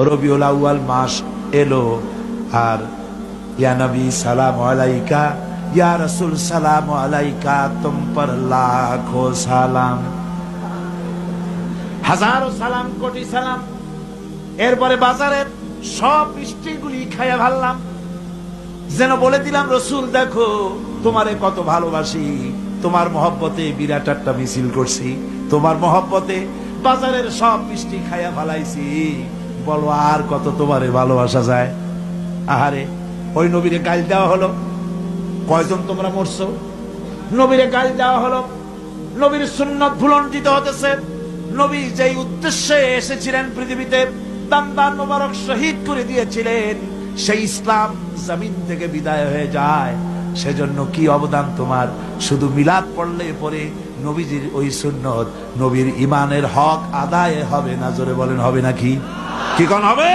রবিউল আউয়াল মাস এলো, আর ইয়া নবী সালাম আলাইকা, ইয়া রাসূল সালাম আলাইকা, তুম পর লাখো সালাম, হাজারো সালাম, কোটি সালাম। এরপরে বাজারের সব মিষ্টিগুলি খাইয়া ভাবলাম, যেন বলে দিলাম রসুল দেখো তোমারে কত ভালোবাসি, তোমার মহব্বতে বিরাট একটা মিছিল করছি, তোমার মহব্বতে বাজারের সব মিষ্টি খাইয়া ফালাইছি, বলো আর কত তোমারে ভালোবাসা যায়। আহারে, ওই নবীরে গাল দেওয়া হলো, কয়জন তোমরা মরছো, নবীরে গাল দেওয়া হলো, নবীর সুন্নত ভুলণ্ঠিত হতেছে। নবী যেই উদ্দেশ্যে এসেছিলেন পৃথিবীতে, দান মোবারক শহীদ করে দিয়েছিলেন, সেই ইসলাম জমিন থেকে বিদায় হয়ে যায়। সেজন্য কি অবদান তোমার? শুধু মিলাদ পড়লে পরে নবীজির ওই সুন্নত, নবীর ইমানের হক আদায় হবে না? জোরে বলেন হবে নাকি? কি কোন হবে?